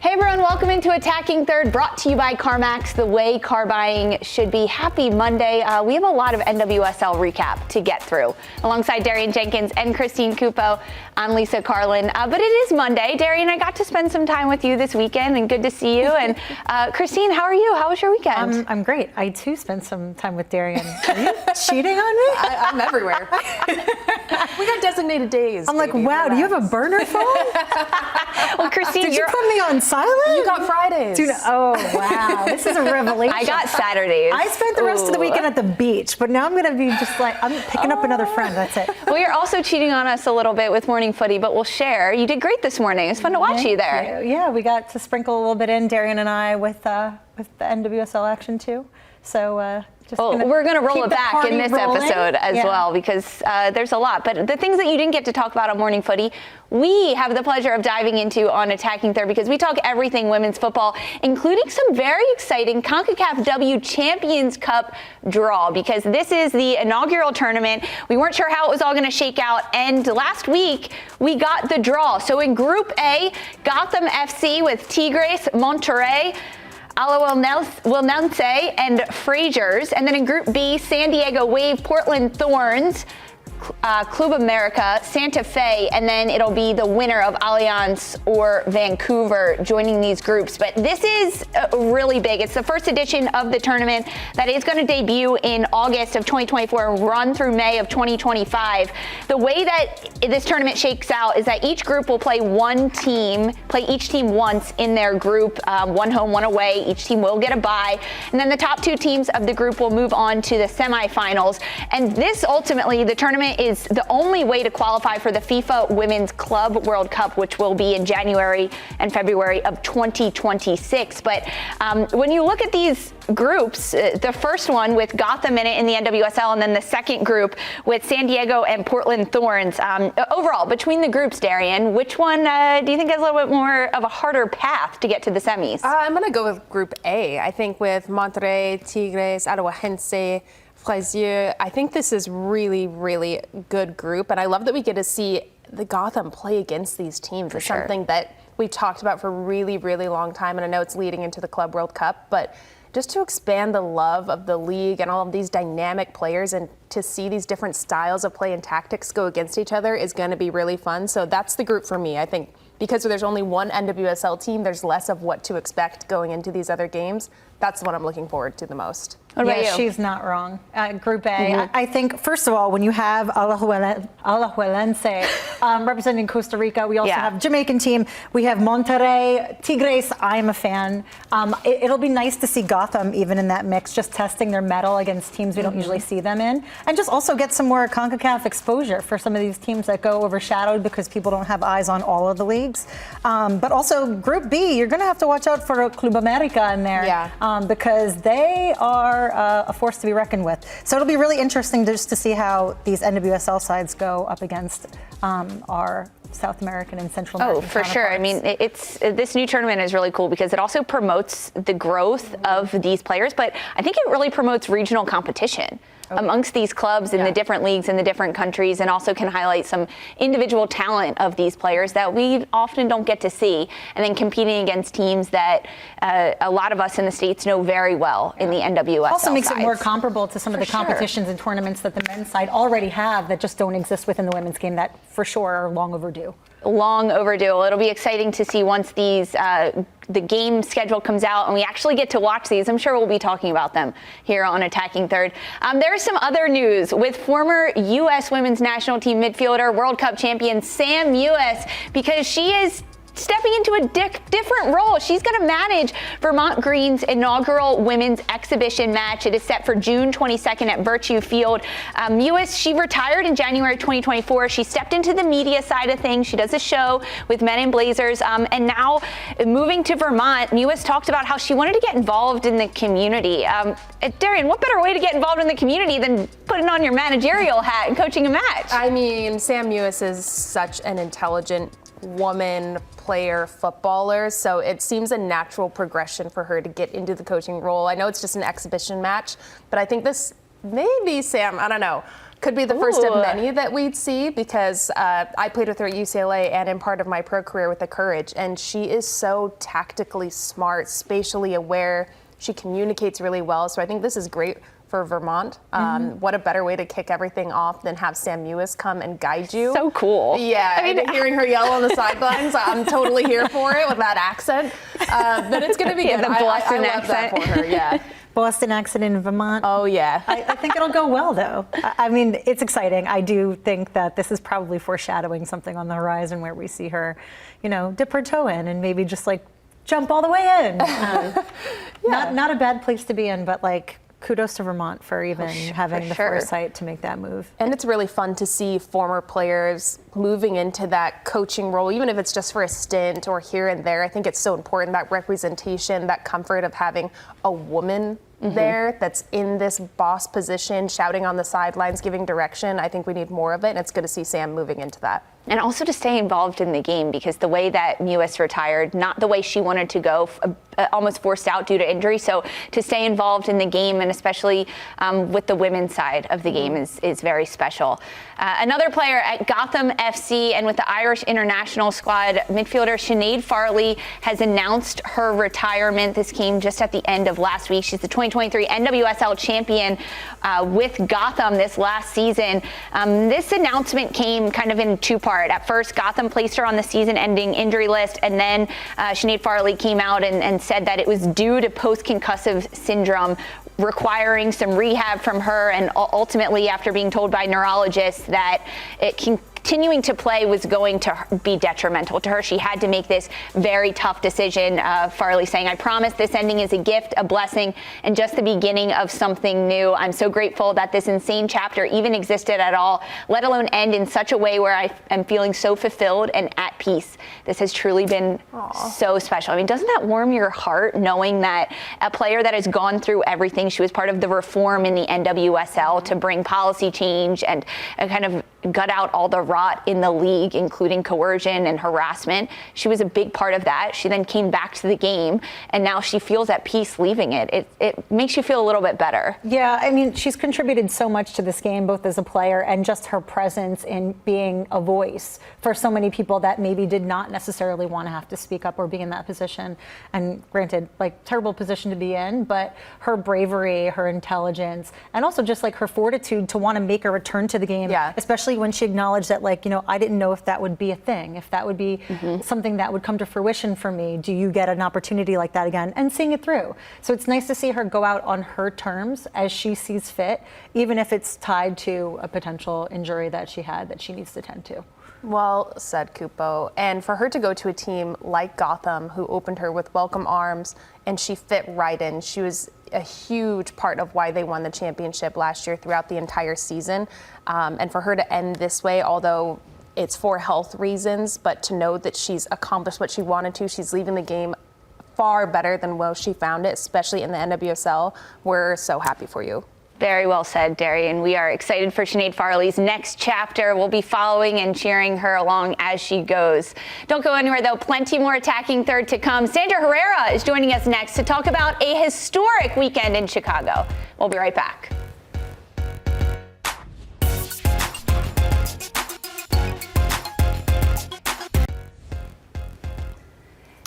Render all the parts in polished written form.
Hey everyone, welcome into Attacking Third, brought to you by CarMax, the way car buying should be. Happy Monday. We have a lot of NWSL recap to get through. Alongside Darian Jenkins and Christine Cupo, I'm Lisa Carlin. But it is Monday. Darian, I got to spend some time with you this weekend, and good to see you. And Christine, how are you? How was your weekend? I'm great. I too spent some time with Darian. Are you cheating on me? I'm everywhere. We got designated days. I'm like, wow, do you have a burner phone? Well, Christine, did you put me on silent? You got Fridays. Dude, oh, wow. This is a revelation. I got Saturdays. I spent the rest of the weekend at the beach, but now I'm going to be just like, I'm picking up another friend. That's it. Well, you're also cheating on us a little bit with morning footy, but we'll share. You did great this morning. It's fun to watch you there. Yeah, we got to sprinkle a little bit in, Darian and I, with the NWSL action too. So, we're going to roll it back in this episode as well, because there's a lot. But the things that you didn't get to talk about on Morning Footy, we have the pleasure of diving into on Attacking Third, because we talk everything women's football, including some very exciting CONCACAF W Champions Cup draw, because this is the inaugural tournament. We weren't sure how it was all going to shake out, and last week we got the draw. So in Group A, Gotham FC with Tigres, Monterrey, Alajuelense and Frasers. And then in Group B, San Diego Wave, Portland Thorns, Club America, Santa Fe, and then it'll be the winner of Allianz or Vancouver joining these groups. But this is really big. It's the first edition of the tournament that is going to debut in August of 2024 and run through May of 2025. The way that this tournament shakes out is that each group will play each team once in their group, one home, one away. Each team will get a bye. And then the top two teams of the group will move on to the semifinals. And this ultimately, the tournament is the only way to qualify for the FIFA Women's Club World Cup, which will be in January and February of 2026. But when you look at these groups, the first one with Gotham in it in the NWSL, and then the second group with San Diego and Portland Thorns. Overall, between the groups, Darian, which one do you think has a little bit more of a harder path to get to the semis? I'm going to go with Group A. I think with Monterrey, Tigres, Alajuelense, Frasier, I think this is really, really good group. And I love that we get to see the Gotham play against these teams. It's something that we've talked about for a really, really long time. And I know it's leading into the Club World Cup, but just to expand the love of the league and all of these dynamic players and to see these different styles of play and tactics go against each other is going to be really fun. So that's the group for me. I think because there's only one NWSL team, there's less of what to expect going into these other games. That's what I'm looking forward to the most. What about you? She's not wrong. Group A, I think, first of all, when you have Alajuelense representing Costa Rica, we also have Jamaican team. We have Monterrey, Tigres. I am a fan. It'll be nice to see Gotham even in that mix, just testing their mettle against teams we don't usually see them in, and just also get some more CONCACAF exposure for some of these teams that go overshadowed because people don't have eyes on all of the leagues. But also Group B, you're going to have to watch out for Club America in there, because they are a force to be reckoned with. So it'll be really interesting just to see how these NWSL sides go up against our South American and Central American for sure. I mean, this new tournament is really cool because it also promotes the growth of these players, but I think it really promotes regional competition amongst these clubs in the different leagues in the different countries, and also can highlight some individual talent of these players that we often don't get to see, and then competing against teams that a lot of us in the States know very well in the NWSL. Also makes it more comparable to some of the competitions and tournaments that the men's side already have that just don't exist within the women's game that for sure are long overdue. Long overdue. It'll be exciting to see once these the game schedule comes out and we actually get to watch these. I'm sure we'll be talking about them here on Attacking Third. There's some other news with former U.S. women's national team midfielder, World Cup champion Sam Mewis, because she is stepping into a different role. She's going to manage Vermont Green's inaugural women's exhibition match. It is set for June 22nd at Virtue Field. Mewis, she retired in January 2024. She stepped into the media side of things. She does a show with Men in Blazers. And now moving to Vermont, Mewis talked about how she wanted to get involved in the community. Darian, what better way to get involved in the community than putting on your managerial hat and coaching a match? I mean, Sam Mewis is such an intelligent woman player footballer, so it seems a natural progression for her to get into the coaching role. I know it's just an exhibition match, but I think this maybe, Sam, I don't know, Could be the first of many that we'd see, because I played with her at UCLA and in part of my pro career with the Courage, and she is so tactically smart, spatially aware. She communicates really well, so I think this is great for Vermont. What a better way to kick everything off than have Sam Mewis come and guide you. So cool. Yeah, I mean, hearing her yell on the sidelines, I'm totally here for it with that accent. But it's going to be good. The Boston I love that accent. for her, yeah. Boston accent in Vermont. Oh, yeah. I think it'll go well, though. I mean, it's exciting. I do think that this is probably foreshadowing something on the horizon where we see her, dip her toe in and maybe just jump all the way in. Not a bad place to be in, but kudos to Vermont for even having the foresight to make that move. And it's really fun to see former players moving into that coaching role, even if it's just for a stint or here and there. I think it's so important, that representation, that comfort of having a woman there that's in this boss position, shouting on the sidelines, giving direction. I think we need more of it, and it's good to see Sam moving into that. And also to stay involved in the game, because the way that Mewis retired, not the way she wanted to go, almost forced out due to injury. So to stay involved in the game, and especially with the women's side of the game, is very special. Another player at Gotham FC and with the Irish international squad, midfielder Sinead Farley has announced her retirement. This came just at the end of last week. She's the 2023 NWSL champion with Gotham this last season. This announcement came kind of in two parts. At first, Gotham placed her on the season-ending injury list, and then Sinead Farley came out and said that it was due to post-concussive syndrome, requiring some rehab from her, and ultimately, after being told by neurologists that continuing to play was going to be detrimental to her, she had to make this very tough decision. Farley saying, "I promise this ending is a gift, a blessing, and just the beginning of something new. I'm so grateful that this insane chapter even existed at all, let alone end in such a way where I am feeling so fulfilled and at peace. This has truly been so special." I mean, doesn't that warm your heart, knowing that a player that has gone through everything, she was part of the reform in the NWSL to bring policy change and kind of gut out all the rot in the league, including coercion and harassment. She was a big part of that. She then came back to the game, and now she feels at peace leaving it. It makes you feel a little bit better. Yeah, I mean, she's contributed so much to this game, both as a player and just her presence in being a voice for so many people that maybe did not necessarily want to have to speak up or be in that position. And granted, terrible position to be in, but her bravery, her intelligence, and also just her fortitude to want to make a return to the game, especially when she acknowledged that, I didn't know if that would be a thing, if that would be something that would come to fruition for me. Do you get an opportunity like that again? And seeing it through. So it's nice to see her go out on her terms as she sees fit, even if it's tied to a potential injury that she had that she needs to tend to. Well said, Cupo. And for her to go to a team like Gotham, who opened her with welcome arms, and she fit right in. She was a huge part of why they won the championship last year throughout the entire season. And for her to end this way, although it's for health reasons, but to know that she's accomplished what she wanted to, she's leaving the game far better than where she found it, especially in the NWSL. We're so happy for you. Very well said, Darian. We are excited for Sinead Farley's next chapter. We'll be following and cheering her along as she goes. Don't go anywhere, though. Plenty more Attacking Third to come. Sandra Herrera is joining us next to talk about a historic weekend in Chicago. We'll be right back.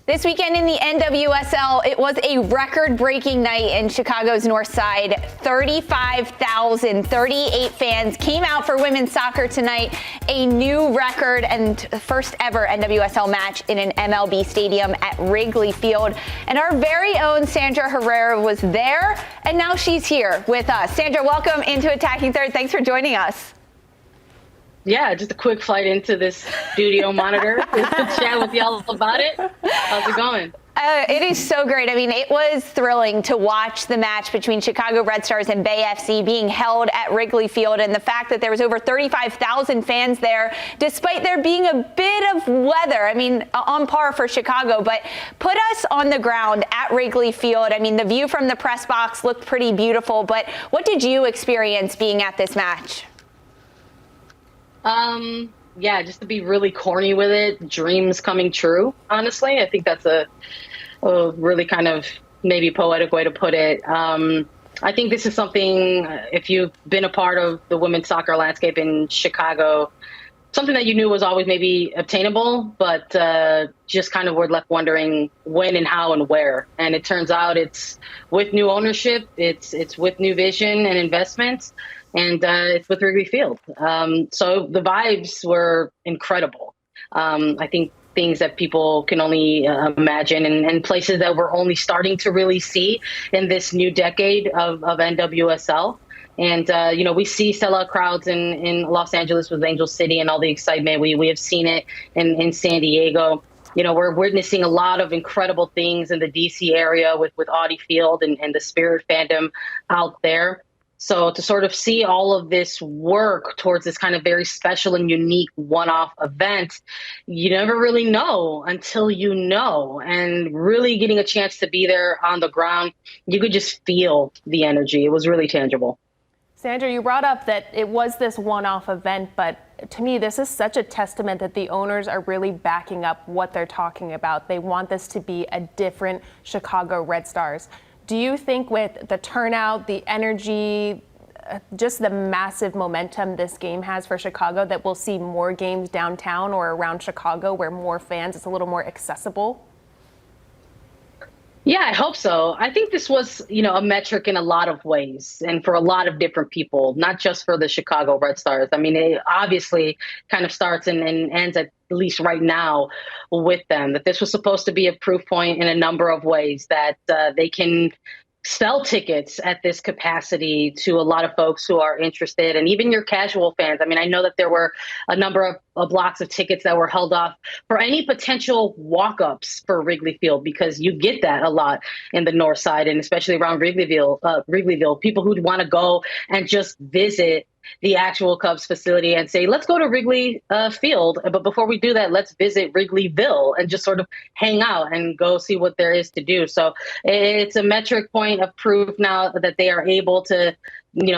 This weekend in the NWSL, it was a record-breaking night in Chicago's North Side. 35,038 fans came out for women's soccer tonight, a new record and first ever NWSL match in an MLB stadium at Wrigley Field. And our very own Sandra Herrera was there, and now she's here with us. Sandra, welcome into Attacking Third. Thanks for joining us. Yeah, just a quick flight into this studio monitor to chat with y'all about it. How's it going? It is so great. I mean, it was thrilling to watch the match between Chicago Red Stars and Bay FC being held at Wrigley Field, and the fact that there was over 35,000 fans there, despite there being a bit of weather. I mean, on par for Chicago, but put us on the ground at Wrigley Field. I mean, the view from the press box looked pretty beautiful, but what did you experience being at this match? Yeah, just to be really corny with it, dreams coming true, honestly. I think that's a really kind of maybe poetic way to put it. I think this is something, if you've been a part of the women's soccer landscape in Chicago, something that you knew was always maybe obtainable, but just kind of were left wondering when and how and where. And it turns out it's with new ownership, it's with new vision and investments, and it's with Wrigley Field. So the vibes were incredible. I think things that people can only imagine, and places that we're only starting to really see in this new decade of NWSL. And, we see sellout crowds in Los Angeles with Angel City and all the excitement. We have seen it in San Diego. We're witnessing a lot of incredible things in the DC area with Audi Field and the Spirit fandom out there. So to sort of see all of this work towards this kind of very special and unique one-off event, you never really know until you know. And really getting a chance to be there on the ground, you could just feel the energy. It was really tangible. Sandra, you brought up that it was this one-off event, but to me, this is such a testament that the owners are really backing up what they're talking about. They want this to be a different Chicago Red Stars. Do you think with the turnout, the energy, just the massive momentum this game has for Chicago, that we'll see more games downtown or around Chicago where more fans, it's a little more accessible? Yeah, I hope so. I think this was, a metric in a lot of ways and for a lot of different people, not just for the Chicago Red Stars. I mean, it obviously kind of starts and ends at least right now with them, that this was supposed to be a proof point in a number of ways that they can sell tickets at this capacity to a lot of folks who are interested, and even your casual fans. I mean, I know that there were a number of blocks of tickets that were held off for any potential walk-ups for Wrigley Field, because you get that a lot in the north side, and especially around Wrigleyville, people who'd want to go and just visit the actual Cubs facility and say, let's go to Wrigley Field. But before we do that, let's visit Wrigleyville and just sort of hang out and go see what there is to do. So it's a metric point of proof now that they are able to,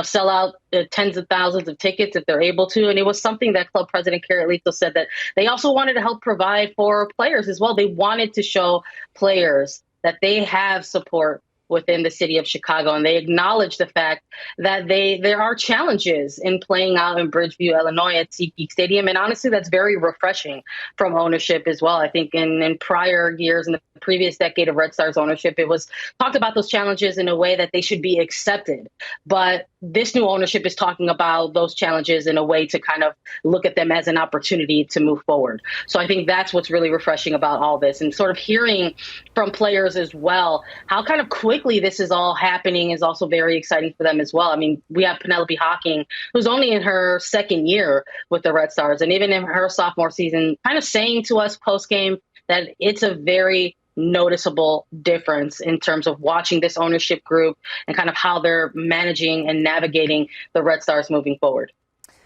sell out tens of thousands of tickets if they're able to. And it was something that club president Carolito said, that they also wanted to help provide for players as well. They wanted to show players that they have support within the city of Chicago. And they acknowledge the fact that there are challenges in playing out in Bridgeview, Illinois at SeatGeek Stadium. And honestly, that's very refreshing from ownership as well. I think in prior years, in the previous decade of Red Stars ownership, it was talked about those challenges in a way that they should be accepted. But this new ownership is talking about those challenges in a way to kind of look at them as an opportunity to move forward. So I think that's what's really refreshing about all this, and sort of hearing from players as well, how kind of quickly this is all happening is also very exciting for them as well. I mean, we have Penelope Hawking, who's only in her second year with the Red Stars, and even in her sophomore season, kind of saying to us post-game that it's a very noticeable difference in terms of watching this ownership group and kind of how they're managing and navigating the Red Stars moving forward.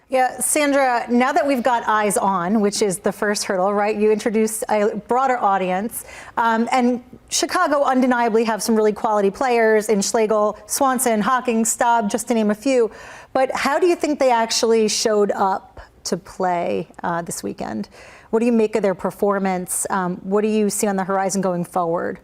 Yeah, Sandra, now that we've got eyes on, which is the first hurdle, right? You introduce a broader audience, and Chicago undeniably have some really quality players in Schlegel, Swanson, Hawking, Staub, just to name a few. But how do you think they actually showed up to play this weekend? What do you make of their performance? What do you see on the horizon going forward?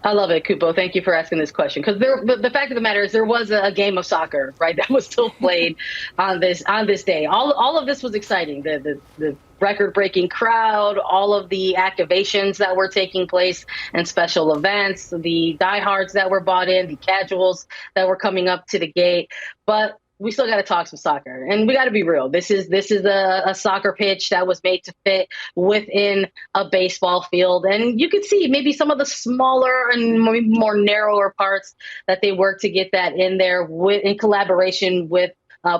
I love it, Cupo. Thank you for asking this question, because the fact of the matter is there was a game of soccer, right, that was still played on this day. All of this was exciting. The record-breaking crowd, all of the activations that were taking place and special events, the diehards that were bought in, the casuals that were coming up to the gate. But we still got to talk some soccer, and we got to be real. This is a soccer pitch that was made to fit within a baseball field, and you could see maybe some of the smaller and more narrower parts that they worked to get that in there in collaboration with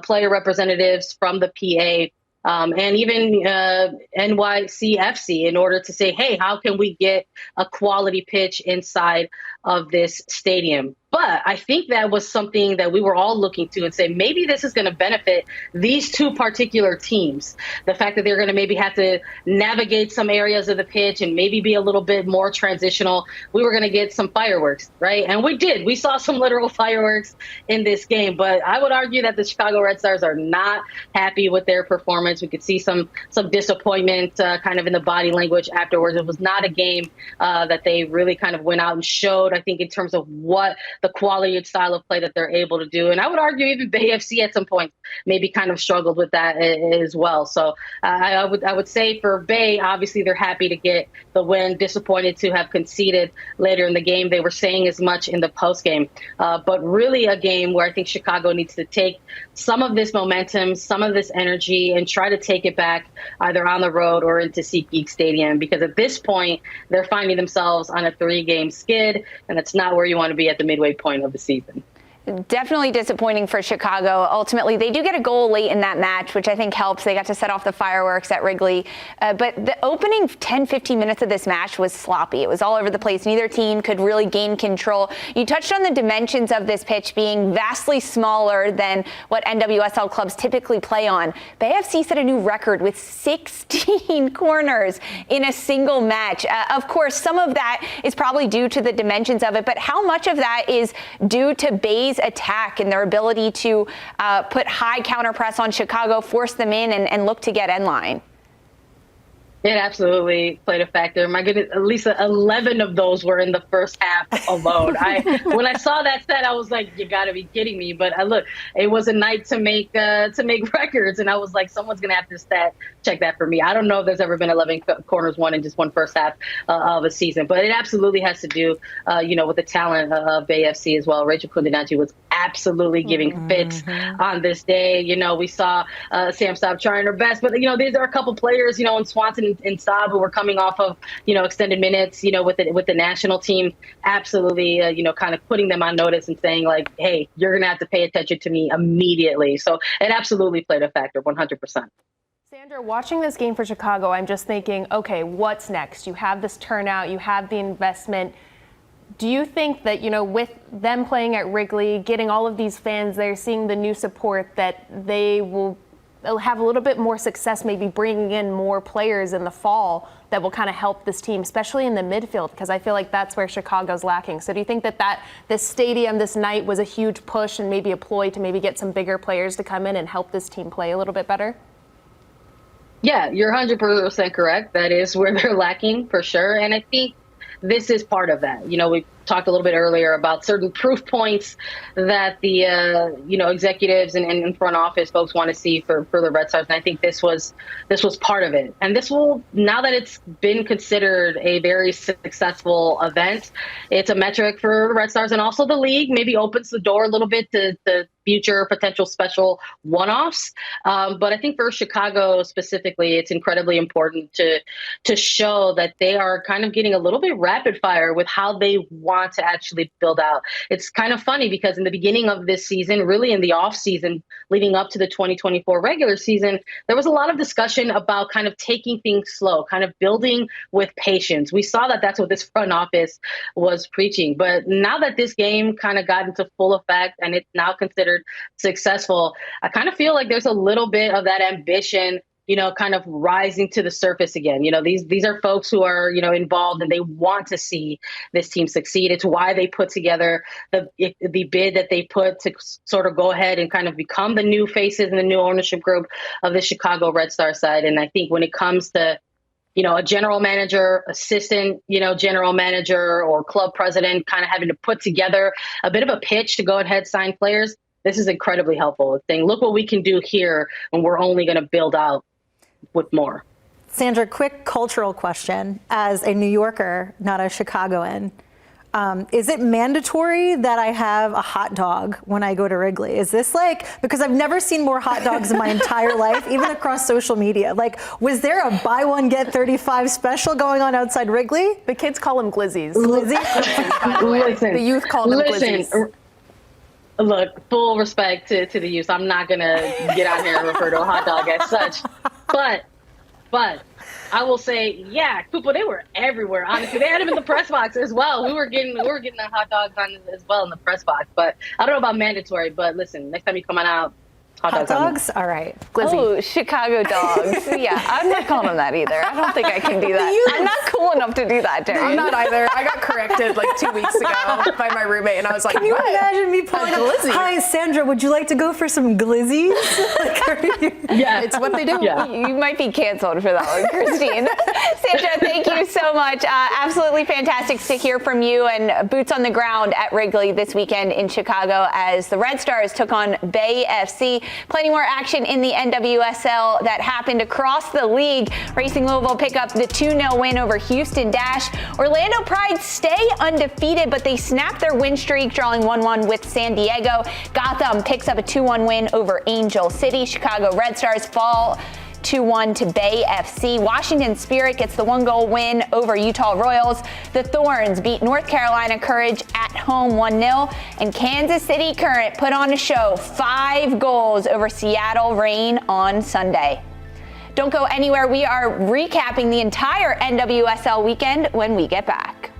player representatives from the PA. And even NYCFC, in order to say, hey, how can we get a quality pitch inside of this stadium? But I think that was something that we were all looking to and say, maybe this is going to benefit these two particular teams. The fact that they're going to maybe have to navigate some areas of the pitch and maybe be a little bit more transitional. We were going to get some fireworks, right? And we did. We saw some literal fireworks in this game. But I would argue that the Chicago Red Stars are not happy with their performance. We could see some disappointment kind of in the body language afterwards. It was not a game that they really kind of went out and showed I think, in terms of what the quality and style of play that they're able to do. And I would argue even Bay FC at some point maybe kind of struggled with that as well. So I would say for Bay, obviously they're happy to get the win, disappointed to have conceded later in the game. They were saying as much in the post game, but really a game where I think Chicago needs to take some of this momentum, some of this energy, and try to take it back either on the road or into SeatGeek Stadium, because at this point they're finding themselves on a 3-game skid, and that's not where you want to be at the midway point of the season. Definitely disappointing for Chicago. Ultimately, they do get a goal late in that match, which I think helps. They got to set off the fireworks at Wrigley. But the opening 10, 15 minutes of this match was sloppy. It was all over the place. Neither team could really gain control. You touched on the dimensions of this pitch being vastly smaller than what NWSL clubs typically play on. Bay FC set a new record with 16 corners in a single match. Of course, some of that is probably due to the dimensions of it, but how much of that is due to Bay's attack and their ability to put high counter press on Chicago, force them in, and look to get end line? It absolutely played a factor. My goodness, at least 11 of those were in the first half alone. When I saw that stat, I was like, you got to be kidding me. But look, it was a night to make records, and I was like, someone's going to have to check that for me. I don't know if there's ever been 11 corners won in just one first half of a season, but it absolutely has to do, with the talent of Bay FC as well. Rachel Kundinaji was absolutely giving fits on this day. We saw Sam Staub trying her best, but there are a couple players, in Swanson and Staub who were coming off of extended minutes, with the national team. Absolutely, kind of putting them on notice and saying like, hey, you're gonna have to pay attention to me immediately. So it absolutely played a factor, 100%. Sandra, watching this game for Chicago, I'm just thinking, okay, what's next? You have this turnout, you have the investment. Do you think that, with them playing at Wrigley, getting all of these fans there, seeing the new support, that they will have a little bit more success maybe bringing in more players in the fall that will kind of help this team, especially in the midfield? Because I feel like that's where Chicago's lacking. So do you think that this stadium, this night was a huge push and maybe a ploy to maybe get some bigger players to come in and help this team play a little bit better? Yeah, you're 100% correct. That is where they're lacking for sure. And I think this is part of that. We talked a little bit earlier about certain proof points that the executives and front office folks want to see for the Red Stars, and I think this was part of it. And this will, now that it's been considered a very successful event, it's a metric for the Red Stars and also the league. Maybe opens the door a little bit to future potential special one-offs. But I think for Chicago specifically, it's incredibly important to show that they are kind of getting a little bit rapid fire with how they want to actually build out. It's kind of funny because in the beginning of this season, really in the off season leading up to the 2024 regular season, there was a lot of discussion about kind of taking things slow, kind of building with patience. We saw that that's what this front office was preaching. But now that this game kind of got into full effect and it's now considered successful, I kind of feel like there's a little bit of that ambition kind of rising to the surface again. These are folks who are, involved and they want to see this team succeed. It's why they put together the bid that they put to sort of go ahead and kind of become the new faces and the new ownership group of the Chicago Red Star side. And I think when it comes to, a general manager, assistant, general manager or club president kind of having to put together a bit of a pitch to go ahead, sign players, this is incredibly helpful. It's saying, look what we can do here and we're only going to build out with more. Sandra, quick cultural question. As a New Yorker, not a Chicagoan, is it mandatory that I have a hot dog when I go to Wrigley? Is this because I've never seen more hot dogs in my entire life, even across social media. Was there a buy one, get 35 special going on outside Wrigley? The kids call them glizzies. Listen, the youth call them glizzies. Look, full respect to the youth. I'm not going to get out here and refer to a hot dog as such. But I will say, yeah, Cupo, they were everywhere, honestly. They had them in the press box as well. We were getting the hot dogs on as well in the press box. But I don't know about mandatory, but listen, next time you come on out, hot dogs? All right. Glizzy. Oh, Chicago dogs. Yeah, I'm not calling them that either. I don't think I can do that. I'm not cool enough to do that, Darian. I'm not either. I got corrected 2 weeks ago by my roommate, and I was like, can you imagine me pulling up? Hi, Sandra, would you like to go for some glizzies? Yeah, it's what they do. Yeah. You might be canceled for that one, Christine. Sandra, thank you you so much. Absolutely fantastic to hear from you, and boots on the ground at Wrigley this weekend in Chicago as the Red Stars took on Bay FC. Plenty more action in the NWSL that happened across the league. Racing Louisville pick up the 2-0 win over Houston Dash. Orlando Pride stay undefeated, but they snap their win streak, drawing 1-1 with San Diego. Gotham picks up a 2-1 win over Angel City. Chicago Red Stars fall 2-1 to Bay FC. Washington Spirit gets the 1-goal win over Utah Royals. The Thorns beat North Carolina Courage at home 1-0. And Kansas City Current put on a show, 5 goals over Seattle Reign on Sunday. Don't go anywhere. We are recapping the entire NWSL weekend when we get back.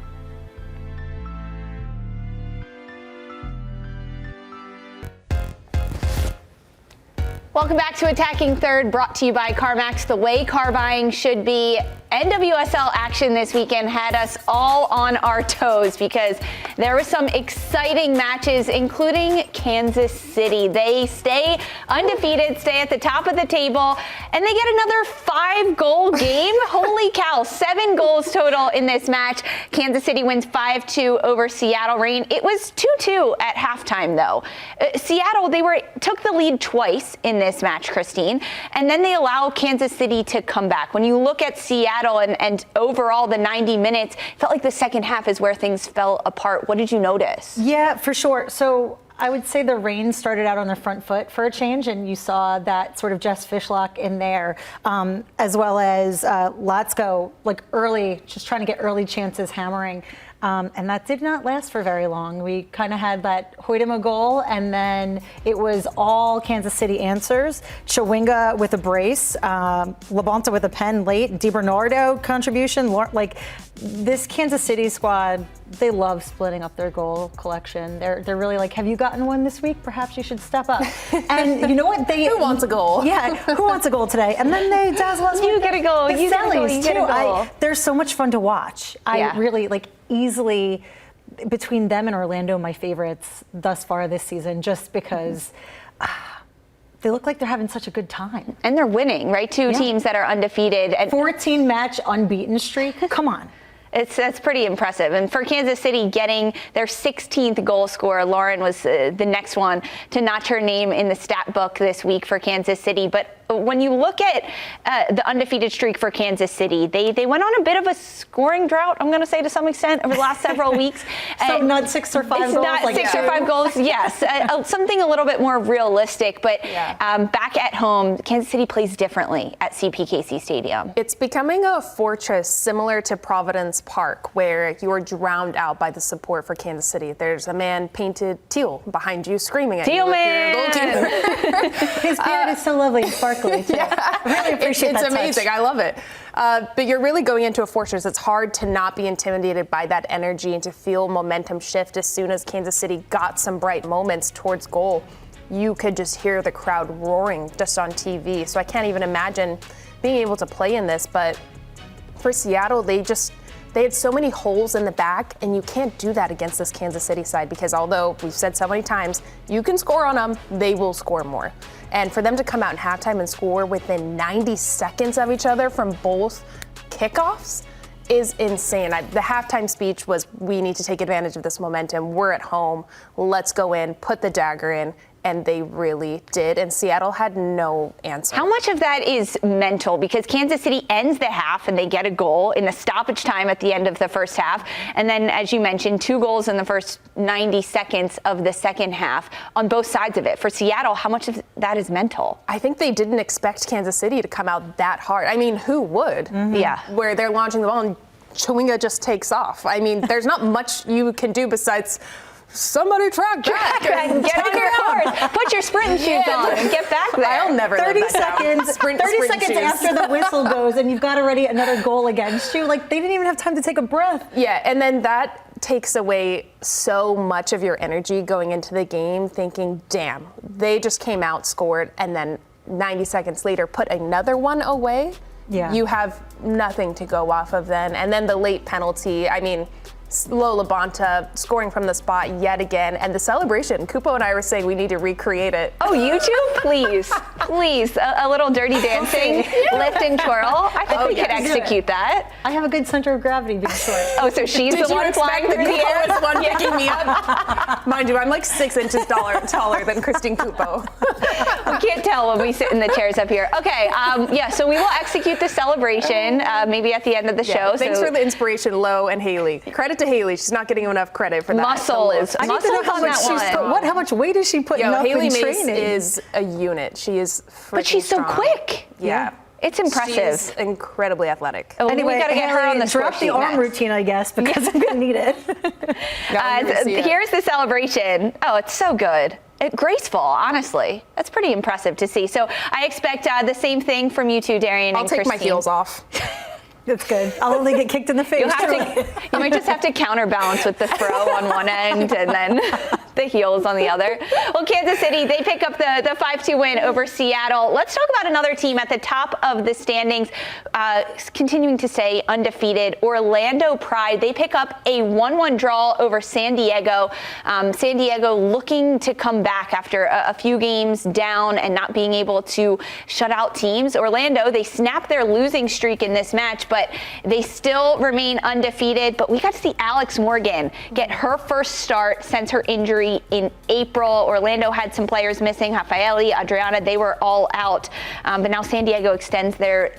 Welcome back to Attacking Third, brought to you by CarMax, the way car buying should be. NWSL action this weekend had us all on our toes because there were some exciting matches, including Kansas City. They stay undefeated, stay at the top of the table, and they get another 5-goal game. Holy cow, 7 goals total in this match. Kansas City wins 5-2 over Seattle Reign. It was 2-2 at halftime, though. Seattle, they took the lead twice in this match, Christine, and then they allow Kansas City to come back. When you look at Seattle and overall the 90 minutes, it felt like the second half is where things fell apart. What did you notice? Yeah, for sure. So I would say the Reign started out on their front foot for a change, and you saw that sort of Jess Fishlock in there, as well as Latsko, like early, just trying to get early chances hammering. And that did not last for very long. We kind of had that Hoytema goal, and then it was all Kansas City answers. Chawinga with a brace, Labonta with a pen late, DiBernardo contribution. Like, this Kansas City squad, they love splitting up their goal collection. They're really like, have you gotten one this week? Perhaps you should step up. And you know what? Who wants a goal? Yeah, who wants a goal today? And then they dazzle us. You get a goal. You get a goal. You get a goal. They're so much fun to watch. I really easily, between them and Orlando, my favorites thus far this season, just because they look like they're having such a good time. And they're winning, right? Two teams that are undefeated. And 14-match unbeaten streak. Come on. That's pretty impressive. And for Kansas City getting their 16th goal scorer, Lauren was the next one to notch her name in the stat book this week for Kansas City. But when you look at the undefeated streak for Kansas City, they went on a bit of a scoring drought, I'm going to say, to some extent over the last several weeks. So not 6 or 5 goals? Not like 6 or 5 goals, yes. Something a little bit more realistic. But back at home, Kansas City plays differently at CPKC Stadium. It's becoming a fortress similar to Providence Park, where you're drowned out by the support for Kansas City. There's a man painted teal behind you screaming at Teal you. Man! His beard is so lovely and sparkly. Yeah, I really appreciate it's that amazing. touch. I love it. But you're really going into a fortress. It's hard to not be intimidated by that energy and to feel momentum shift as soon as Kansas City got some bright moments towards goal. You could just hear the crowd roaring just on TV. So I can't even imagine being able to play in this. But for Seattle, they had so many holes in the back, and you can't do that against this Kansas City side because although we've said so many times, you can score on them, they will score more. And for them to come out in halftime and score within 90 seconds of each other from both kickoffs is insane. The halftime speech was, we need to take advantage of this momentum. We're at home. Let's go in, put the dagger in. And they really did. And Seattle had no answer. How much of that is mental? Because Kansas City ends the half and they get a goal in the stoppage time at the end of the first half. And then, as you mentioned, 2 goals in the first 90 seconds of the second half on both sides of it. For Seattle, how much of that is mental? I think they didn't expect Kansas City to come out that hard. I mean, who would? Mm-hmm. Yeah. Where they're launching the ball and Chawinga just takes off. I mean, there's not much you can do besides somebody track back and get on your horse. Put your sprint shoes on and get back there. I'll never 30 seconds. Sprint 30 seconds shoes. after the whistle goes, and you've got already another goal against you. Like, they didn't even have time to take a breath. Yeah, and then that takes away so much of your energy going into the game, thinking, damn, they just came out, scored, and then 90 seconds later put another one away. Yeah. You have nothing to go off of then. And then the late penalty, I mean, Lola Bonta scoring from the spot yet again, and the celebration. Cupo and I were saying we need to recreate it. Oh, you two? Please. Please. A little dirty dancing, lift and twirl. I think we could execute that. I have a good center of gravity being short. Oh, so she's the one flying through the air? Cupo is the one picking me up. Mind you, I'm like 6 inches taller than Christine Cupo. We can't tell when we sit in the chairs up here. Okay, so we will execute the celebration maybe at the end of the show. Thanks for the inspiration, Lo and Haley. Credit to Haley. She's not getting enough credit for that. Muscles. I need to know how much she's put. How much weight is she putting up Haley in Mace training? is a unit. She is freaking But she's so strong. quick. Yeah. It's impressive. She's incredibly athletic. Oh, Anyway, we got to get her on the score drop the sheet arm next. routine, I guess, because I'm gonna need it. Here's the celebration. Oh, it's so good. Graceful, honestly. That's pretty impressive to see. So I expect the same thing from you two, Darian I'll and take Christine. my heels off. That's good. I'll only get kicked in the face. You might just have to counterbalance with the throw on one end and then the heels on the other. Well, Kansas City, they pick up the 5-2 win over Seattle. Let's talk about another team at the top of the standings, continuing to stay undefeated. Orlando Pride, they pick up a 1-1 draw over San Diego. San Diego looking to come back after a few games down and not being able to shut out teams. Orlando, they snapped their losing streak in this match, but they still remain undefeated. But we got to see Alex Morgan get her first start since her injury in April. Orlando had some players missing, Rafaeli, Adriana, they were all out. But now San Diego extends their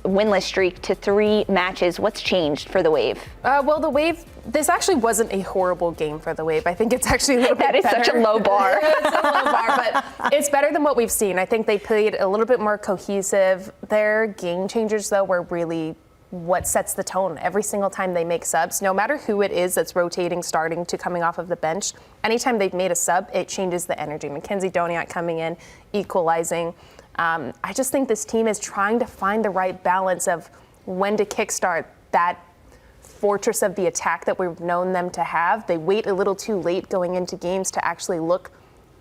winless streak to 3 matches. What's changed for the Wave? Well, the Wave, this actually wasn't a horrible game for the Wave. I think it's actually a little bit better. That is such a low bar. It's a low bar, but it's better than what we've seen. I think they played a little bit more cohesive. Their game changers, though, were really what sets the tone every single time they make subs. No matter who it is that's rotating, starting to coming off of the bench, anytime they've made a sub, it changes the energy. Mackenzie Doniak coming in, equalizing. I just think this team is trying to find the right balance of when to kickstart that fortress of the attack that we've known them to have. They wait a little too late going into games to actually look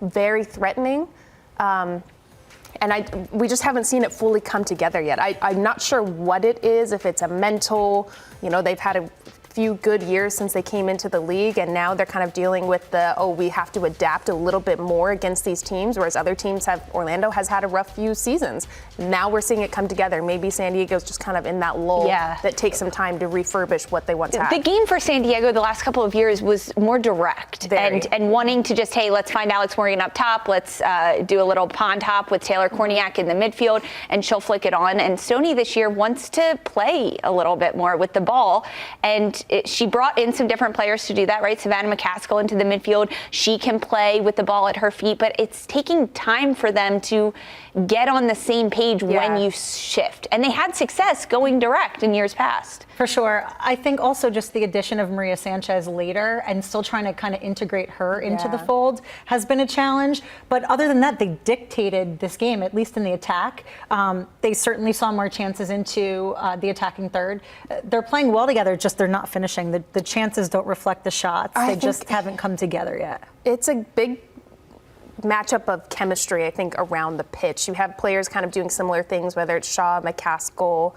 very threatening. And we just haven't seen it fully come together yet. I'm not sure what it is, if it's a mental, they've had a few good years since they came into the league, and now they're kind of dealing with we have to adapt a little bit more against these teams, whereas other teams Orlando has had a rough few seasons. Now we're seeing it come together. Maybe San Diego's just kind of in that lull that takes some time to refurbish what they once had. The game for San Diego the last couple of years was more direct and wanting to just, hey, let's find Alex Morgan up top. Let's do a little pond hop with Taylor Korniak in the midfield, and she'll flick it on. And Stoney this year wants to play a little bit more with the ball, and she brought in some different players to do that, right? Savannah McCaskill into the midfield. She can play with the ball at her feet, but it's taking time for them to get on the same page when you shift. And they had success going direct in years past. For sure. I think also just the addition of Maria Sanchez later and still trying to kind of integrate her into the fold has been a challenge. But other than that, they dictated this game, at least in the attack. They certainly saw more chances into the attacking third. They're playing well together, just they're not finishing. The chances don't reflect the shots. They just haven't come together yet. It's a big matchup of chemistry, I think, around the pitch. You have players kind of doing similar things, whether it's Shaw, McCaskill,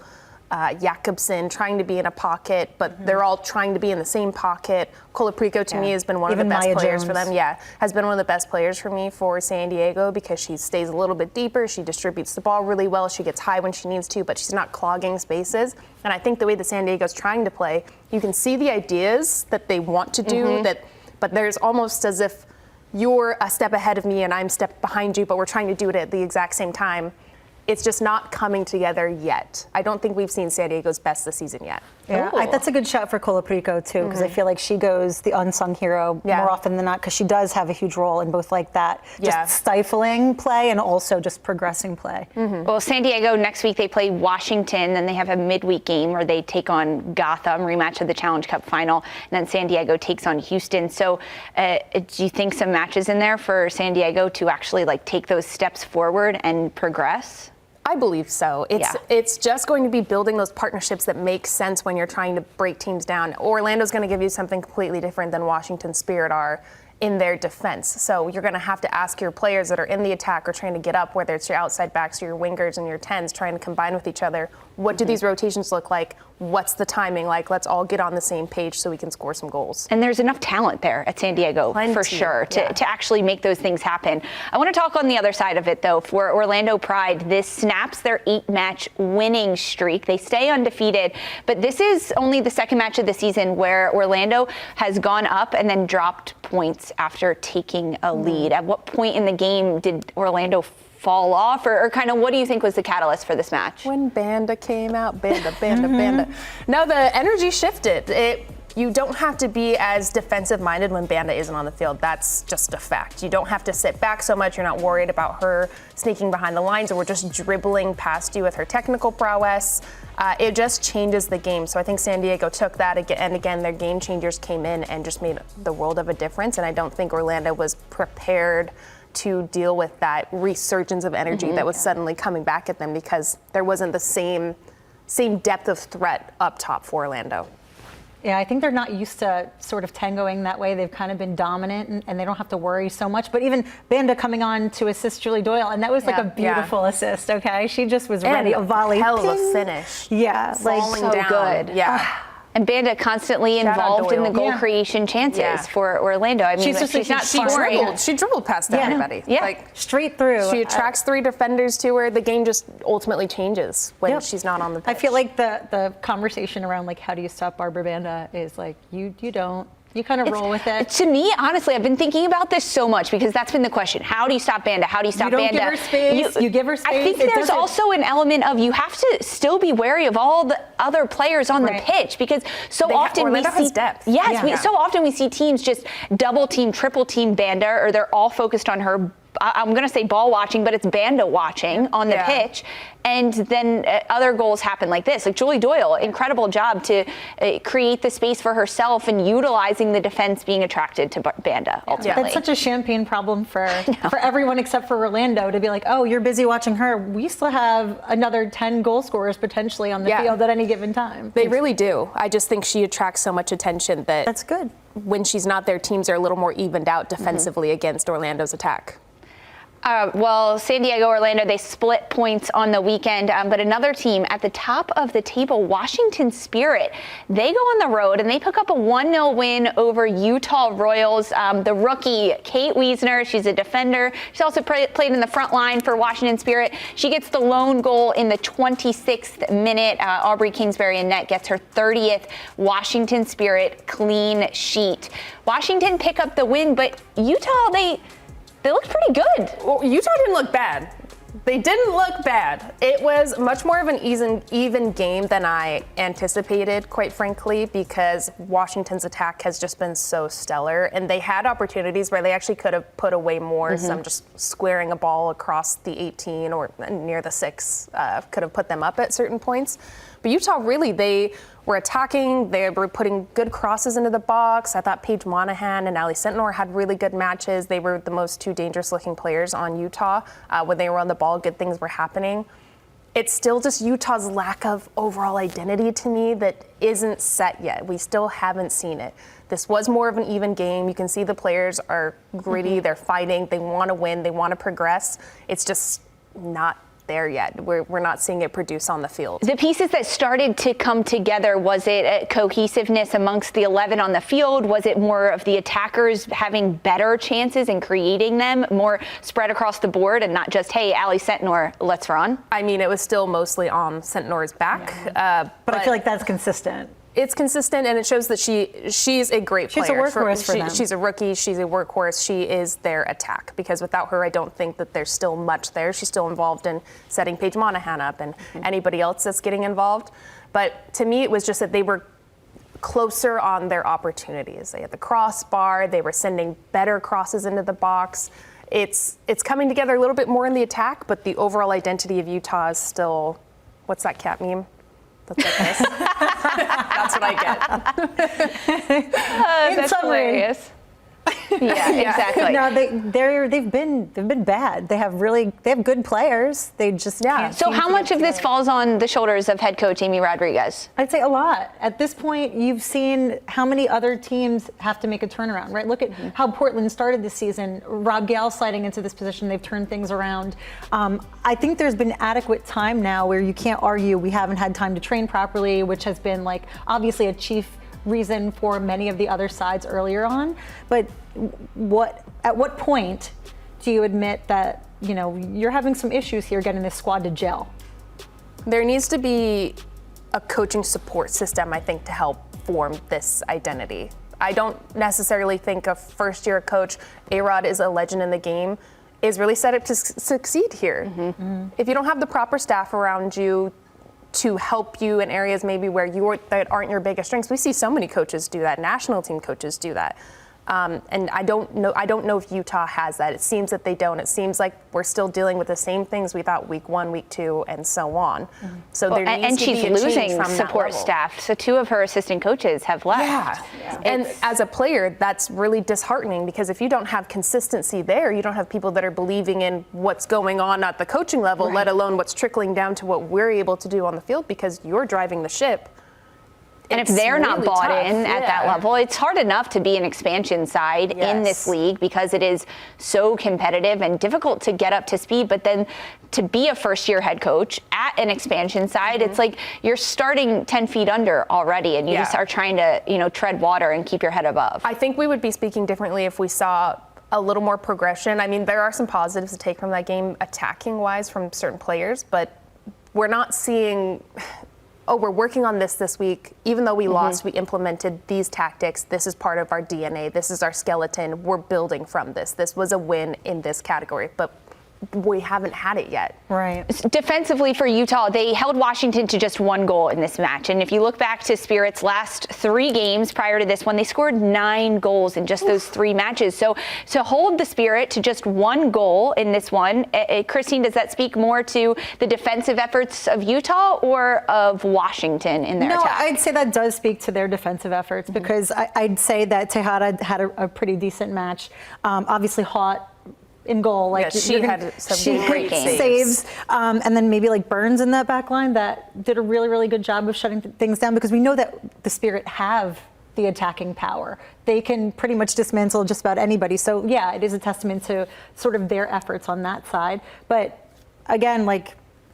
Jakobsen, trying to be in a pocket, but they're all trying to be in the same pocket. Colaprico, to me, has been one of the best players for them. Has been one of the best players for me for San Diego because she stays a little bit deeper. She distributes the ball really well. She gets high when she needs to, but she's not clogging spaces. And I think the way that San Diego's trying to play, you can see the ideas that they want to do, but there's almost as if you're a step ahead of me and I'm a step behind you, but we're trying to do it at the exact same time. It's just not coming together yet. I don't think we've seen San Diego's best this season yet. Yeah, that's a good shot for Colaprico, too, because I feel like she goes the unsung hero more often than not, because she does have a huge role in both like that, just stifling play and also just progressing play. Well, San Diego, next week they play Washington, then they have a midweek game where they take on Gotham, rematch of the Challenge Cup final, and then San Diego takes on Houston. So do you think some matches in there for San Diego to actually take those steps forward and progress? I believe so. It's just going to be building those partnerships that make sense when you're trying to break teams down. Orlando's going to give you something completely different than Washington Spirit are. in their defense. So you're going to have to ask your players that are in the attack or trying to get up, whether it's your outside backs or your wingers and your 10s, trying to combine with each other. What do these rotations look like? What's the timing like? Let's all get on the same page so we can score some goals. And there's enough talent there at San Diego, for sure, to actually make those things happen. I want to talk on the other side of it, though. For Orlando Pride, this snaps their 8-match winning streak. They stay undefeated, but this is only the second match of the season where Orlando has gone up and then dropped points after taking a lead. At what point in the game did Orlando fall off, or kind of what do you think was the catalyst for this match? When Banda came out, Banda. No, the energy shifted. You don't have to be as defensive-minded when Banda isn't on the field. That's just a fact. You don't have to sit back so much. You're not worried about her sneaking behind the lines or just dribbling past you with her technical prowess. It just changes the game. So I think San Diego took that again, and again, their game changers came in and just made the world of a difference. And I don't think Orlando was prepared to deal with that resurgence of energy that was suddenly coming back at them, because there wasn't the same depth of threat up top for Orlando. Yeah, I think they're not used to sort of tangoing that way. They've kind of been dominant, and they don't have to worry so much. But even Banda coming on to assist Julie Doyle, and that was like a beautiful assist, okay? She just was ready. A volley. Hell of a finish. Yeah. Falling so down. Good. Yeah. And Banda constantly involved in the goal creation chances for Orlando. I mean, she's not scoring. She dribbled past everybody. Yeah. Like, straight through. She attracts 3 defenders to her. The game just ultimately changes when she's not on the pitch. I feel like the conversation around like how do you stop Barbara Banda is like you don't. You kind of roll with it. To me, honestly, I've been thinking about this so much because that's been the question. How do you stop Banda? How do you stop Banda? You don't give her space. You give her space. I think there's also an element of you have to still be wary of all the other players on the pitch, because so often Orlando we see has depth. Yes, so often we see teams just double team, triple team Banda, or they're all focused on her. I'm going to say ball watching, but it's Banda watching on the pitch. And then other goals happen like this. Like Julie Doyle, incredible job to create the space for herself and utilizing the defense being attracted to Banda ultimately. That's such a champagne problem for everyone except for Orlando to be like, oh, you're busy watching her. We still have another 10 goal scorers potentially on the field at any given time. They really do. I just think she attracts so much attention that that's good. When she's not there, teams are a little more evened out defensively against Orlando's attack. Well, San Diego, Orlando, they split points on the weekend, but another team at the top of the table, Washington Spirit, they go on the road and they pick up a 1-0 win over Utah Royals. The rookie, Kate Wiesner, she's a defender. She's also played in the front line for Washington Spirit. She gets the lone goal in the 26th minute. Aubrey Kingsbury in net gets her 30th Washington Spirit clean sheet. Washington pick up the win, but Utah, they looked pretty good. Well, Utah didn't look bad. They didn't look bad. It was much more of an even game than I anticipated, quite frankly, because Washington's attack has just been so stellar. And they had opportunities where they actually could have put away more. Some just squaring a ball across the 18 or near the 6 could have put them up at certain points. But Utah, really, they were attacking. They were putting good crosses into the box. I thought Paige Monahan and Allie Sentnor had really good matches. They were the most 2 dangerous-looking players on Utah. When they were on the ball, good things were happening. It's still just Utah's lack of overall identity to me that isn't set yet. We still haven't seen it. This was more of an even game. You can see the players are gritty. They're fighting. They want to win. They want to progress. It's just not there yet. We're not seeing it produce on the field. The pieces that started to come together, was it cohesiveness amongst the 11 on the field? Was it more of the attackers having better chances and creating them, more spread across the board and not just, hey, Allie Sentnor, let's run? I mean, it was still mostly on Sentnor's back. But I feel like that's consistent. It's consistent, and it shows that she's a great player. She's a workhorse for them. She's a rookie. She's a workhorse. She is their attack, because without her, I don't think that there's still much there. She's still involved in setting Paige Monahan up and anybody else that's getting involved. But to me, it was just that they were closer on their opportunities. They had the crossbar. They were sending better crosses into the box. It's coming together a little bit more in the attack, but the overall identity of Utah is still, what's that cat meme? That's like this. That's what I get. That's hilarious. Yeah, exactly. No, they've been bad. They have good players. They just can't. So how much of this falls on the shoulders of head coach Amy Rodriguez? I'd say a lot. At this point, you've seen how many other teams have to make a turnaround, right? Look at how Portland started this season. Rob Gale sliding into this position, they've turned things around. I think there's been adequate time now where you can't argue we haven't had time to train properly, which has been like obviously a chief reason for many of the other sides earlier on. But at what point do you admit that, you're having some issues here getting this squad to gel? There needs to be a coaching support system, I think, to help form this identity. I don't necessarily think a first-year coach, A-Rod is a legend in the game, is really set up to succeed here. If you don't have the proper staff around you to help you in areas maybe where that aren't your biggest strengths. We see so many coaches do that. National team coaches do that. And I don't know if Utah has that. It seems that they don't. It seems like we're still dealing with the same things we thought week 1, week 2, and so on. So there needs to be a change from that level. And she's losing support staff. So 2 of her assistant coaches have left. Yeah. And as a player, that's really disheartening because if you don't have consistency there, you don't have people that are believing in what's going on at the coaching level, let alone what's trickling down to what we're able to do on the field because you're driving the ship. And if they're not really bought tough. in at that level, it's hard enough to be an expansion side in this league because it is so competitive and difficult to get up to speed. But then to be a first-year head coach at an expansion side, it's like you're starting 10 feet under already, and you just are trying to, tread water and keep your head above. I think we would be speaking differently if we saw a little more progression. I mean, there are some positives to take from that game attacking-wise from certain players, but we're not seeing we're working on this week. Even though we lost, we implemented these tactics. This is part of our DNA. This is our skeleton. We're building from this. This was a win in this category, but we haven't had it yet. Right. Defensively for Utah, they held Washington to just 1 goal in this match. And if you look back to Spirit's last 3 games prior to this one, they scored 9 goals in just those 3 matches. So to hold the Spirit to just 1 goal in this one, Christine, does that speak more to the defensive efforts of Utah or of Washington in their attack? No, I'd say that does speak to their defensive efforts because I'd say that Tejada had a pretty decent match. Obviously hot in goal, she had some great saves, and then maybe like Burns in that back line that did a really, really good job of shutting things down because we know that the Spirit have the attacking power. They can pretty much dismantle just about anybody. So yeah, it is a testament to sort of their efforts on that side. But again,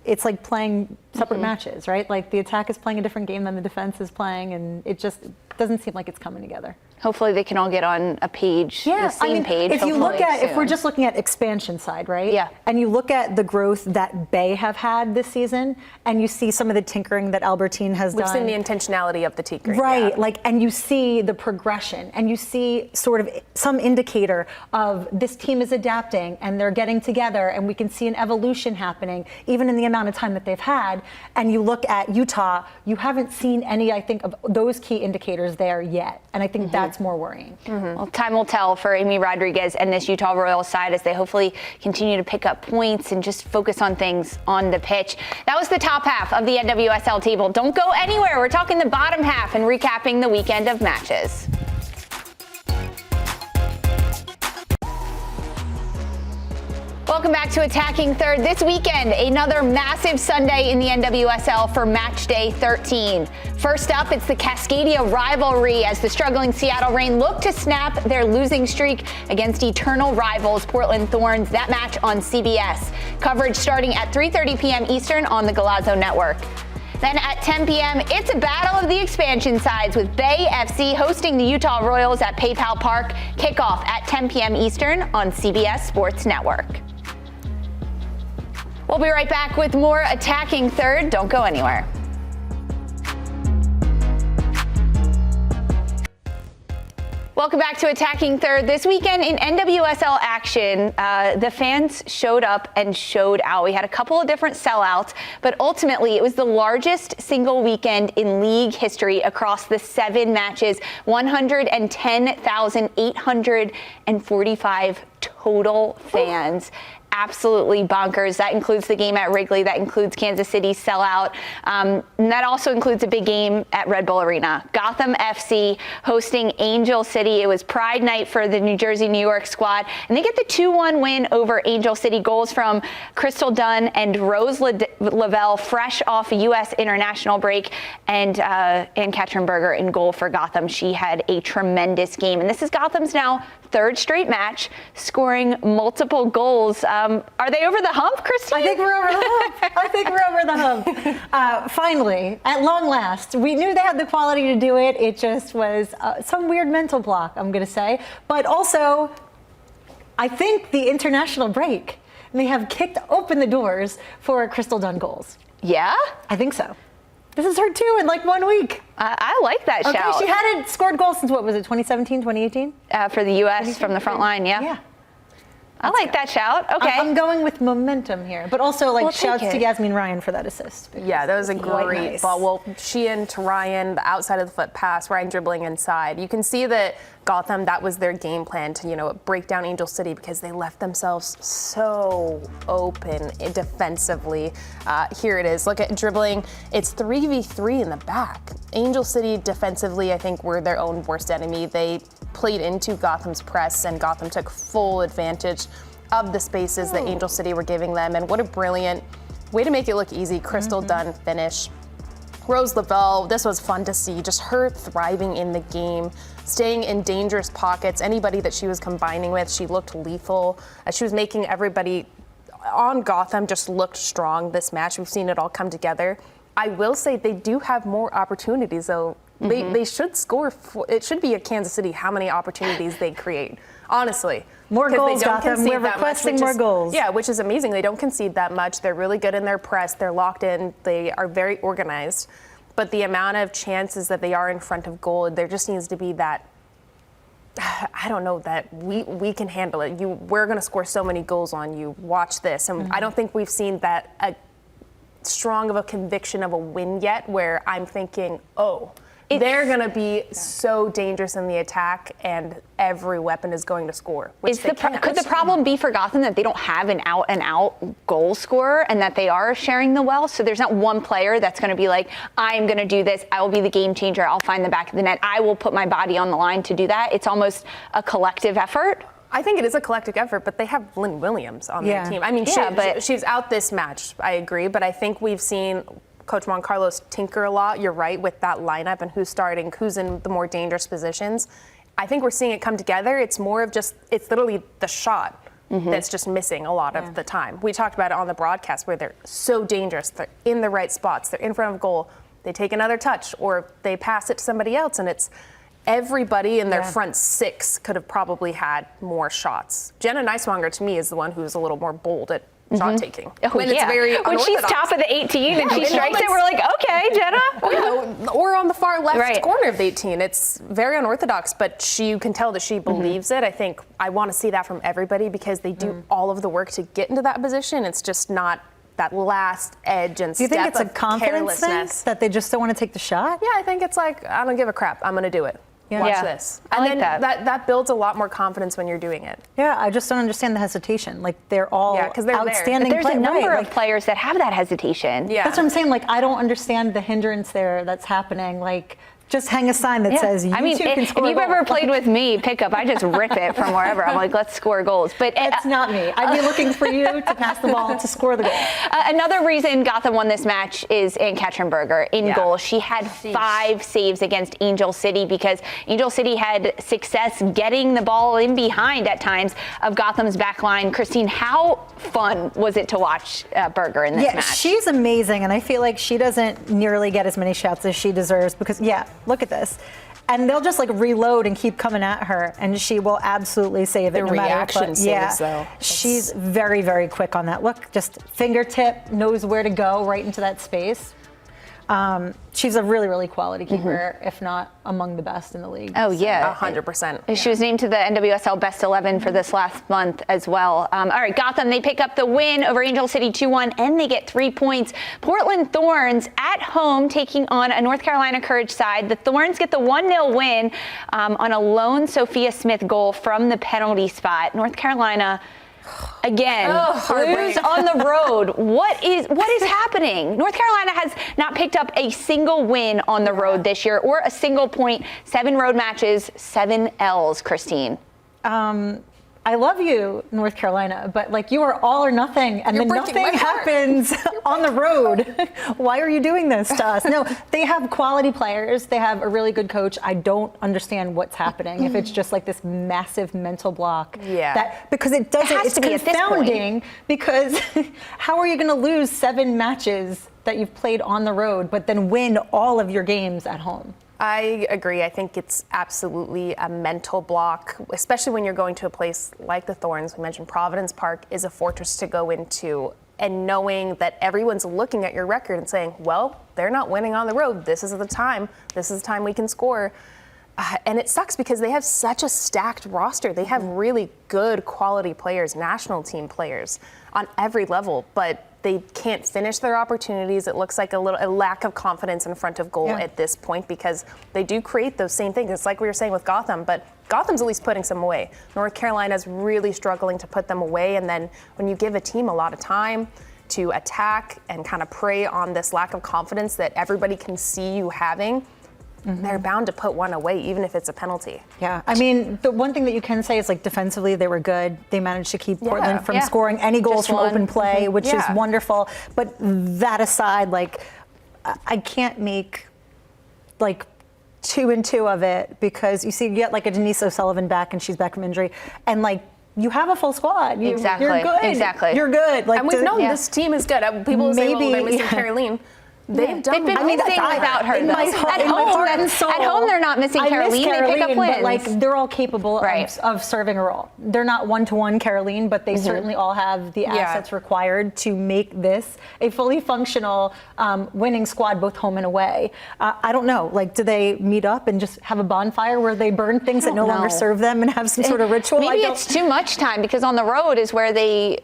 it's like playing separate matches, right? Like the attack is playing a different game than the defense is playing, and it just doesn't seem like it's coming together. Hopefully they can all get on a page, the same page. If you look at, if we're just looking at expansion side, right? Yeah. And you look at the growth that Bay have had this season, and you see some of the tinkering that Albertine has done. We've seen the intentionality of the tinkering. Right. Yeah. And you see the progression, and you see sort of some indicator of this team is adapting, and they're getting together, and we can see an evolution happening, even in the amount of time that they've had. And you look at Utah, you haven't seen any, I think, of those key indicators there yet. And I think that's more worrying. Well, time will tell for Amy Rodriguez and this Utah Royals side as they hopefully continue to pick up points and just focus on things on the pitch. That was the top half of the NWSL table. Don't go anywhere. We're talking the bottom half and recapping the weekend of matches. Welcome back to Attacking Third. This weekend, another massive Sunday in the NWSL for Matchday 13. First up, it's the Cascadia rivalry as the struggling Seattle Reign look to snap their losing streak against eternal rivals Portland Thorns. That match on CBS. Coverage starting at 3:30 p.m. Eastern on the Golazo Network. Then at 10 p.m., it's a battle of the expansion sides with Bay FC hosting the Utah Royals at PayPal Park. Kickoff at 10 p.m. Eastern on CBS Sports Network. We'll be right back with more Attacking Third. Don't go anywhere. Welcome back to Attacking Third. This weekend in NWSL action, the fans showed up and showed out. We had a couple of different sellouts, but ultimately it was the largest single weekend in league history across the 7 matches, 110,845 total fans absolutely bonkers. That includes the game at Wrigley. That includes Kansas City's sellout. And that also includes a big game at Red Bull Arena. Gotham FC hosting Angel City. It was Pride Night for the New Jersey-New York squad, and they get the 2-1 win over Angel City. Goals from Crystal Dunn and Rose Lavelle, fresh off a U.S. international break, and Katrin Berger in goal for Gotham. She had a tremendous game, and this is Gotham's now third straight match, scoring multiple goals. Are they over the hump, Christine? I think we're over the hump. I think we're over the hump. Finally, at long last, we knew they had the quality to do it. It just was some weird mental block, I'm going to say. But also, I think the international break may have kicked open the doors for Crystal Dunn goals. Yeah? I think so. This is her 2 in like 1 week. I like that shout. Okay, she hadn't scored goals since, what was it, 2017, 2018? For the U.S. from the front line, yeah. Yeah. I like that shout. Okay. I'm going with momentum here, but also like We'll shouts take to it. Yasmin Ryan for that assist. Yeah, that was a great nice. ball. Well, she into Ryan, the outside of the foot pass, Ryan dribbling inside. You can see that Gotham, that was their game plan to, break down Angel City because they left themselves so open defensively. Here it is. Look at dribbling. It's 3v3 in the back. Angel City defensively, I think, were their own worst enemy. They played into Gotham's press, and Gotham took full advantage of the spaces that Angel City were giving them. And what a brilliant way to make it look easy. Crystal Dunn finish. Rose Lavelle, this was fun to see. Just her thriving in the game, staying in dangerous pockets. Anybody that she was combining with, she looked lethal. She was making everybody on Gotham just looked strong this match. We've seen it all come together. I will say they do have more opportunities, though. They should score. It should be a Kansas City how many opportunities they create, honestly. More goals, they don't Gotham. concede We're that requesting much, more goals. Yeah, which is amazing. They don't concede that much. They're really good in their press. They're locked in. They are very organized. But the amount of chances that they are in front of goal, there just needs to be that, I don't know, that we can handle it. We're going to score so many goals on you. Watch this. And I don't think we've seen that strong of a conviction of a win yet where I'm thinking, they're going to be so dangerous in the attack and every weapon is going to score. Could the problem be for Gotham that they don't have an out-and-out goal scorer and that they are sharing the well? So there's not one player that's going to be like, I'm going to do this. I will be the game changer. I'll find the back of the net. I will put my body on the line to do that. It's almost a collective effort. I think it is a collective effort, but they have Lynn Williams on their team. I mean, she's out this match, I agree, but I think we've seen Coach Juan Carlos tinker a lot, you're right, with that lineup and who's starting, who's in the more dangerous positions. I think we're seeing it come together. It's more of it's literally the shot that's just missing a lot of the time. We talked about it on the broadcast where they're so dangerous. They're in the right spots. They're in front of goal. They take another touch or they pass it to somebody else, and it's everybody in their front six could have probably had more shots. Jenna Neiswanger, to me, is the one who's a little more bold at shot taking. When she's top of the 18 and she strikes it, we're like, okay, Jenna. Or on the far left corner of the 18. It's very unorthodox, but you can tell that she believes it. I think I want to see that from everybody because they do all of the work to get into that position. It's just not that last edge and step of carelessness. Do you think it's a confidence thing that they just don't want to take the shot? Yeah, I think it's like, I don't give a crap. I'm going to do it. Watch this. I like that. That builds a lot more confidence when you're doing it. Yeah, I just don't understand the hesitation. Like, they're all outstanding players. There's a number of like, players that have that hesitation. Yeah. That's what I'm saying. Like, I don't understand the hindrance there that's happening. Like, just hang a sign that says you can score if you've ever played with me, pickup, I just rip it from wherever. I'm like, let's score goals. But it's not me. I'd be looking for you to pass the ball to score the goal. Another reason Gotham won this match is Katrin Berger in goal. She had 5 saves against Angel City because Angel City had success getting the ball in behind at times of Gotham's back line. Christine, how fun was it to watch Berger in this match? She's amazing, and I feel like she doesn't nearly get as many shouts as she deserves because, look at this. And they'll just like reload and keep coming at her, and she will absolutely save it. The reaction saves, though. She's very, very quick on that. Look, just fingertip, knows where to go right into that space. She's a really, really quality keeper, if not among the best in the league. Oh, yeah. 100%. She was named to the NWSL Best 11 for this last month as well. All right, Gotham, they pick up the win over Angel City 2-1, and they get 3 points. Portland Thorns at home taking on a North Carolina Courage side. The Thorns get the 1-0 win on a lone Sophia Smith goal from the penalty spot. North Carolina Again, lose on the road. What is happening? North Carolina has not picked up a single win on the road this year or a single point. 7 road matches, 7 L's, Christine. I love you, North Carolina, but like you are all or nothing, and then nothing happens on the road. Why are you doing this to us? No, they have quality players. They have a really good coach. I don't understand what's happening. If it's just like this massive mental block, because it doesn't. It's confounding because how are you going to lose 7 matches that you've played on the road, but then win all of your games at home? I agree. I think it's absolutely a mental block, especially when you're going to a place like the Thorns. We mentioned Providence Park is a fortress to go into, and knowing that everyone's looking at your record and saying, well, they're not winning on the road. This is the time. This is the time we can score. And it sucks because they have such a stacked roster. They have really good quality players, national team players on every level, but they can't finish their opportunities. It looks like a lack of confidence in front of goal at this point because they do create those same things. It's like we were saying with Gotham, but Gotham's at least putting some away. North Carolina's really struggling to put them away, and then when you give a team a lot of time to attack and kind of prey on this lack of confidence that everybody can see you having, they're bound to put one away, even if it's a penalty. Yeah, I mean, the one thing that you can say is like defensively, they were good. They managed to keep Portland from scoring any goals from open play, which is wonderful. But that aside, like, I can't make like 2 and 2 of it because you see, you get like a Denise O'Sullivan back and she's back from injury, and like, you have a full squad. You're good. Exactly. You're good. Like, and we've known this team is good. People say, well, they're missing Caroline. They've been missing without her. At home, they're not missing Caroline. They pick up wins. But like, they're all capable of serving a role. They're not one-to-one Caroline, but they certainly all have the assets required to make this a fully functional winning squad, both home and away. I don't know. Like, do they meet up and just have a bonfire where they burn things that no longer serve them and have some sort of ritual? Maybe it's too much time because on the road is where they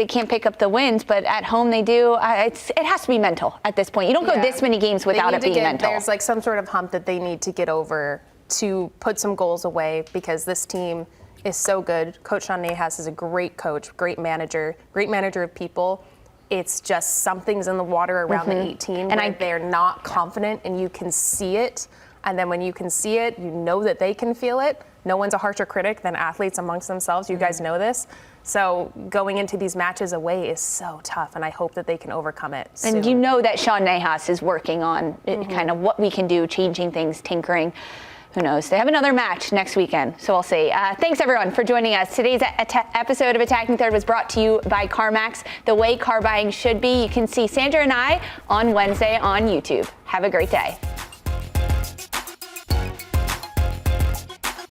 can't pick up the wins, but at home they do. It has to be mental at this point. You don't go this many games without it being mental. There's like some sort of hump that they need to get over to put some goals away because this team is so good. Coach Sean Nahas is a great coach, great manager of people. It's just something's in the water around the 18 and they're not confident, and you can see it. And then when you can see it, you know that they can feel it. No one's a harsher critic than athletes amongst themselves. You guys know this. So going into these matches away is so tough, and I hope that they can overcome it soon. And you know that Sean Nahas is working on kind of what we can do, changing things, tinkering. Who knows? They have another match next weekend, so we'll see. Thanks, everyone, for joining us. Today's episode of Attacking Third was brought to you by CarMax, the way car buying should be. You can see Sandra and I on Wednesday on YouTube. Have a great day.